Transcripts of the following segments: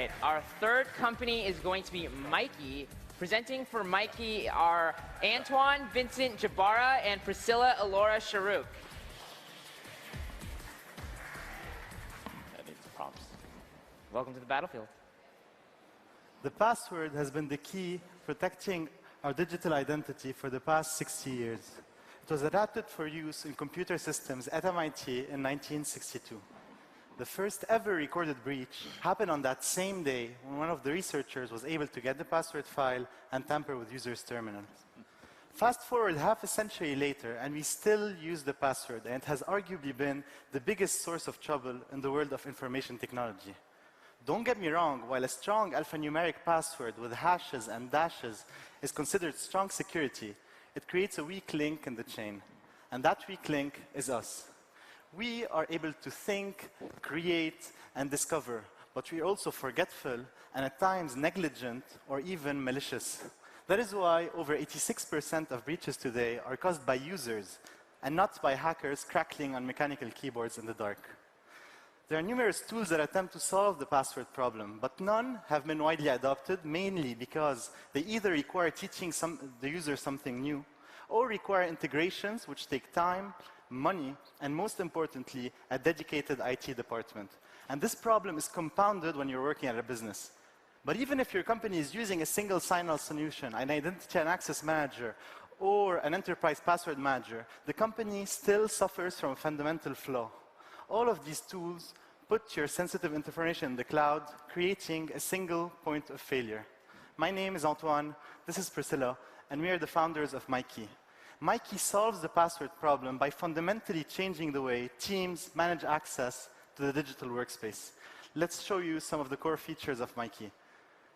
right, our third company is going to be Myki. Presenting for Myki are Antoine Vincent Jabara and Priscilla Alora Sharouk. That needs prompts. Welcome to the battlefield. The password has been the key protecting our digital identity for the past 60 years. It was adapted for use in computer systems at MIT in 1962. The first ever recorded breach happened on that same day when one of the researchers was able to get the password file and tamper with users' terminals. Fast forward half a century later, and we still use the password, and it has arguably been the biggest source of trouble in the world of information technology. Don't get me wrong, while a strong alphanumeric password with hashes and dashes is considered strong security, it creates a weak link in the chain. And that weak link is us. We are able to think, create, and discover, but we are also forgetful and at times negligent or even malicious. That is why over 86% of breaches today are caused by users and not by hackers crackling on mechanical keyboards in the dark. There are numerous tools that attempt to solve the password problem, but none have been widely adopted, mainly because they either require teaching the user something new or require integrations which take time, money, and most importantly, a dedicated IT department. And this problem is compounded when you're working at a business. But even if your company is using a single sign-on solution, an identity and access manager, or an enterprise password manager, the company still suffers from a fundamental flaw. All of these tools put your sensitive information in the cloud, creating a single point of failure. My name is Antoine, this is Priscilla, and we are the founders of Myki. Myki solves the password problem by fundamentally changing the way teams manage access to the digital workspace. Let's show you some of the core features of Myki.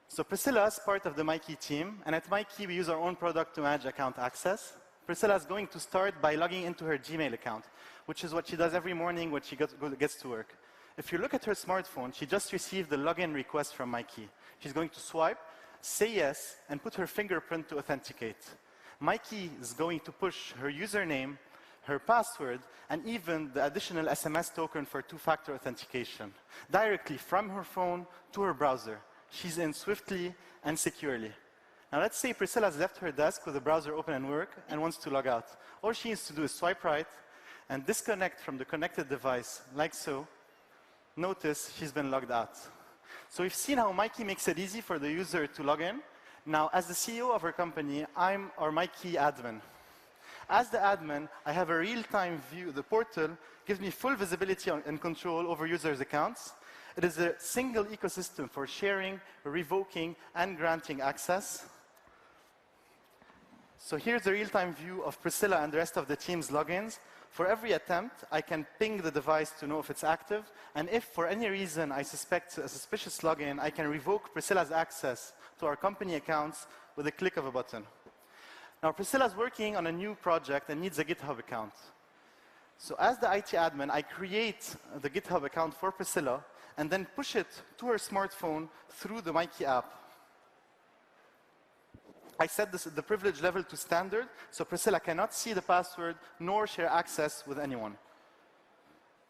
So Priscilla is part of the Myki team, and at Myki we use our own product to manage account access. Priscilla is going to start by logging into her Gmail account, which is what she does every morning when she gets to work. If you look at her smartphone, she just received the login request from Myki. She's going to swipe, say yes, and put her fingerprint to authenticate. Myki is going to push her username, her password, and even the additional SMS token for two-factor authentication directly from her phone to her browser. She's in swiftly and securely. Now let's say Priscilla's left her desk with the browser open and work and wants to log out. All she needs to do is swipe right and disconnect from the connected device, like so. Notice she's been logged out. So we've seen how Myki makes it easy for the user to log in. Now, as the CEO of our company, I'm our Myki admin. As the admin, I have a real-time view. The portal gives me full visibility and control over users' accounts. It is a single ecosystem for sharing, revoking, and granting access. So here's a real-time view of Priscilla and the rest of the team's logins. For every attempt, I can ping the device to know if it's active. And if for any reason I suspect a suspicious login, I can revoke Priscilla's access to our company accounts with a click of a button. Now, Priscilla's working on a new project and needs a GitHub account. So as the IT admin, I create the GitHub account for Priscilla and then push it to her smartphone through the Myki app. I set the privilege level to standard, so Priscilla cannot see the password nor share access with anyone.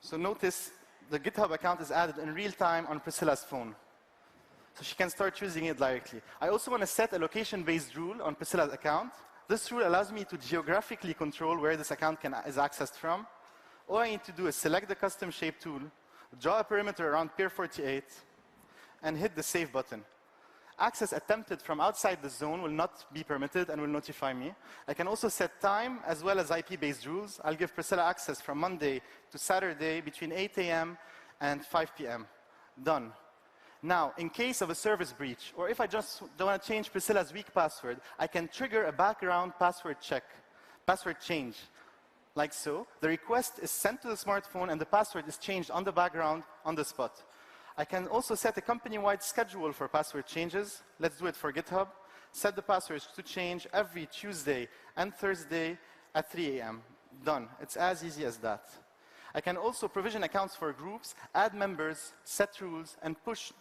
So notice the GitHub account is added in real time on Priscilla's phone. So she can start using it directly. I also want to set a location-based rule on Priscilla's account. This rule allows me to geographically control where this account is accessed from. All I need to do is select the custom shape tool, draw a perimeter around Pier 48, and hit the save button. Access attempted from outside the zone will not be permitted and will notify me. I can also set time as well as IP-based rules. I'll give Priscilla access from Monday to Saturday between 8 a.m. and 5 p.m. Done. Now, in case of a service breach, or if I just don't want to change Priscilla's weak password, I can trigger a background password check, password change, like so. The request is sent to the smartphone and the password is changed on the background on the spot. I can also set a company-wide schedule for password changes. Let's do it for GitHub. Set the passwords to change every Tuesday and Thursday at 3 a.m. Done. It's as easy as that. I can also provision accounts for groups, add members, set rules, and push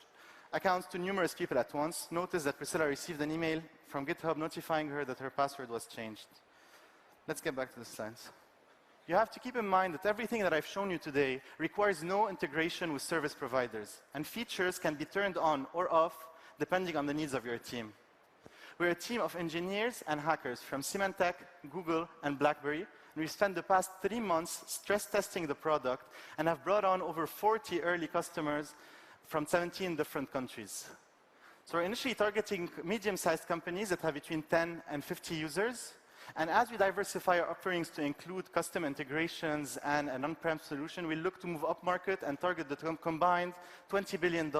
accounts to numerous people at once. Notice that Priscilla received an email from GitHub notifying her that her password was changed. Let's get back to the slides. you have to keep in mind that everything that I've shown you today requires no integration with service providers, and features can be turned on or off depending on the needs of your team. We're a team of engineers and hackers from Symantec, Google, and BlackBerry, and we've spent the past 3 months stress testing the product and have brought on over 40 early customers from 17 different countries. So we're initially targeting medium-sized companies that have between 10 and 50 users. And as we diversify our offerings to include custom integrations and an on-prem solution, we look to move upmarket and target the combined $20 billion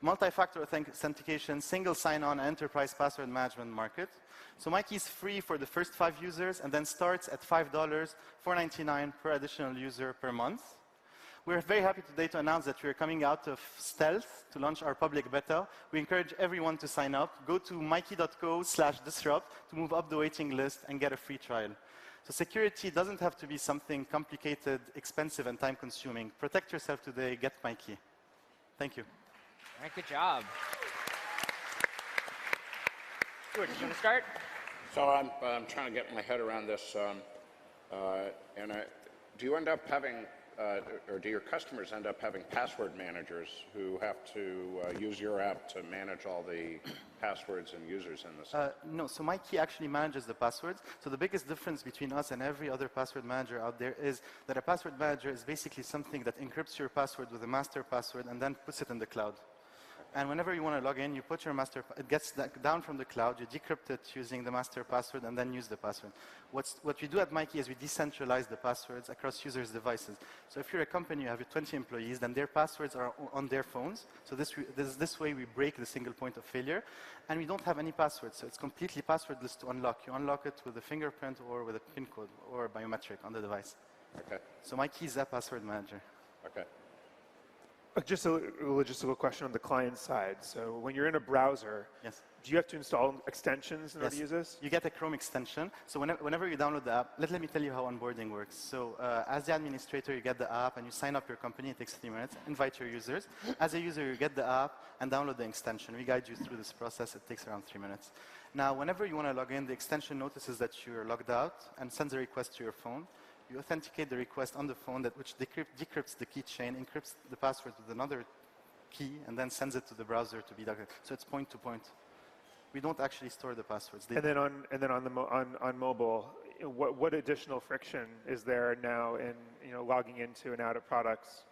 multi-factor authentication, single sign-on, enterprise password management market. So Myki is free for the first 5 users and then starts at $5, $4.99 per additional user per month. We're very happy today to announce that we're coming out of stealth to launch our public beta. We encourage everyone to sign up. Go to myki.co/disrupt to move up the waiting list and get a free trial. So security doesn't have to be something complicated, expensive, and time-consuming. Protect yourself today. Get Myki. Thank you. All right, good job. Stuart, do you want to start? So I'm trying to get my head around this. Do you end up having, or do your customers end up having password managers who have to use your app to manage all the passwords and users in the system? No, so Myki actually manages the passwords. So the biggest difference between us and every other password manager out there is that a password manager is basically something that encrypts your password with a master password and then puts it in the cloud. And whenever you want to log in, you put your master, it gets down from the cloud, you decrypt it using the master password, and then use the password. What we do at Myki is we decentralize the passwords across users' devices. So if you're a company, you have 20 employees, then their passwords are on their phones. So this way we break the single point of failure. And we don't have any passwords, so it's completely passwordless to unlock. You unlock it with a fingerprint or with a PIN code or biometric on the device. Okay. So Myki is a password manager. Okay. Just a logistical question on the client side. So when you're in a browser, yes, do you have to install extensions in order to use this? You get a Chrome extension. So whenever you download the app, let me tell you how onboarding works. So as the administrator, you get the app and you sign up your company. It takes 3 minutes. Invite your users. As a user, you get the app and download the extension. We guide you through this process. It takes around 3 minutes. Now, whenever you want to log in, the extension notices that you're logged out and sends a request to your phone. You authenticate the request on the phone, which decrypts the keychain, encrypts the password with another key, and then sends it to the browser to be documented. So it's point to point. We don't actually store the passwords. And then on mobile, what additional friction is there now in logging into and out of products?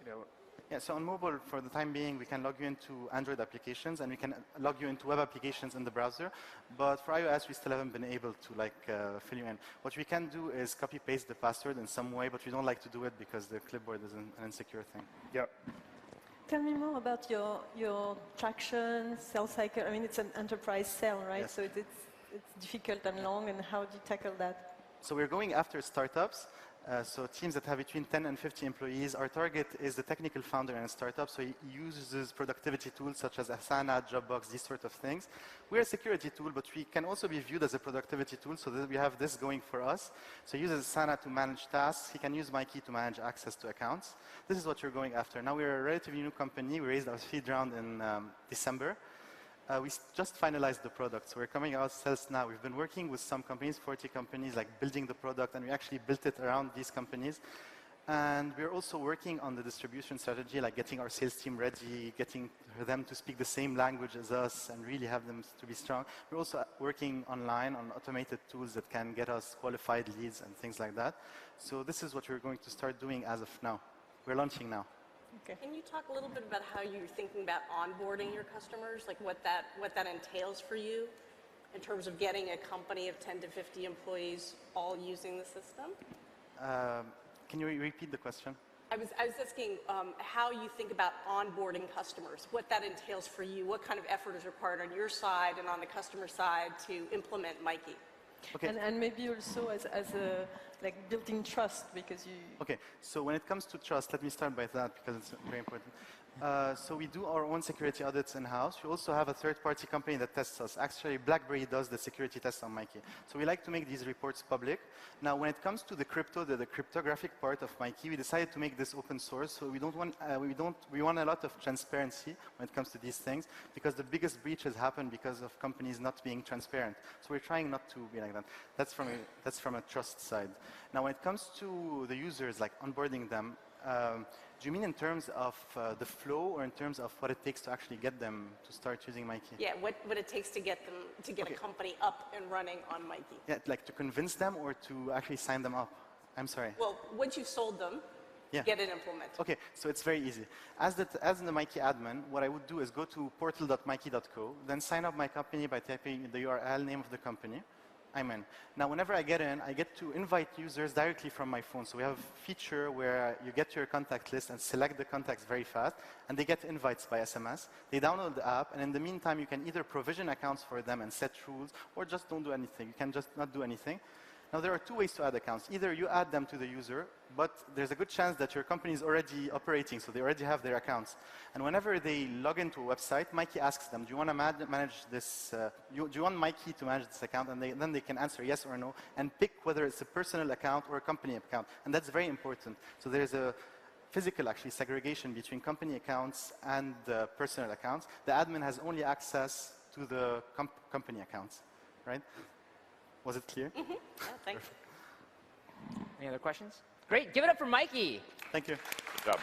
Yeah, so on mobile, for the time being, we can log you into Android applications, and we can log you into web applications in the browser. But for iOS, we still haven't been able to fill you in. What we can do is copy-paste the password in some way, but we don't like to do it because the clipboard is an insecure thing. Yep. Tell me more about your traction, sales cycle. I mean, it's an enterprise sale, right? Yes. So it's difficult and long, and how do you tackle that? So we're going after startups. So teams that have between 10 and 50 employees. Our target is the technical founder in a startup, so he uses productivity tools such as Asana, Dropbox, these sort of things. We're a security tool, but we can also be viewed as a productivity tool, so that we have this going for us. So he uses Asana to manage tasks. He can use Myki to manage access to accounts. This is what we're going after. Now, we're a relatively new company. We raised our seed round in December. We just finalized the product, so we're coming out sales now. We've been working with some companies, 40 companies, like building the product, and we actually built it around these companies. And we're also working on the distribution strategy, like getting our sales team ready, getting them to speak the same language as us, and really have them to be strong. We're also working online on automated tools that can get us qualified leads and things like that. So this is what we're going to start doing as of now. We're launching now. Okay. Can you talk a little bit about how you're thinking about onboarding your customers, like what that entails for you in terms of getting a company of 10 to 50 employees all using the system? Can you repeat the question? I was asking how you think about onboarding customers, what that entails for you, what kind of effort is required on your side and on the customer side to implement Myki. Okay. And maybe also as a like building trust, because you. Okay, so when it comes to trust, let me start by that because it's very important. So we do our own security audits in-house. We also have a third-party company that tests us. Actually, BlackBerry does the security test on Myki. So we like to make these reports public. Now, when it comes to the cryptographic part of Myki, we decided to make this open source. So we want a lot of transparency when it comes to these things, because the biggest breaches happen because of companies not being transparent. So we're trying not to be like that. That's from a trust side. Now, when it comes to the users, like onboarding them, do you mean in terms of the flow, or in terms of what it takes to actually get them to start using Myki? Yeah, what it takes to get them to get a company up and running on Myki. Yeah, like to convince them or to actually sign them up? I'm sorry. Well, once you've sold them, get it implemented. Okay, so it's very easy. As in the Myki admin, what I would do is go to portal.myki.co, then sign up my company by typing the URL name of the company. I'm in. Now, whenever I get in, I get to invite users directly from my phone. So we have a feature where you get to your contact list and select the contacts very fast, and they get invites by SMS. They download the app, and in the meantime, you can either provision accounts for them and set rules, or just don't do anything. You can just not do anything. Now, there are two ways to add accounts. Either you add them to the user, but there's a good chance that your company is already operating, so they already have their accounts. And whenever they log into a website, Myki asks them, do you want to manage this, do you want Myki to manage this account? And then they can answer yes or no, and pick whether it's a personal account or a company account. And that's very important. So there's a physical, actually, segregation between company accounts and personal accounts. The admin has only access to the company accounts, right? Was it clear? Mm-hmm. Yeah, thanks. Any other questions? Great. Give it up for Myki. Thank you. Good job.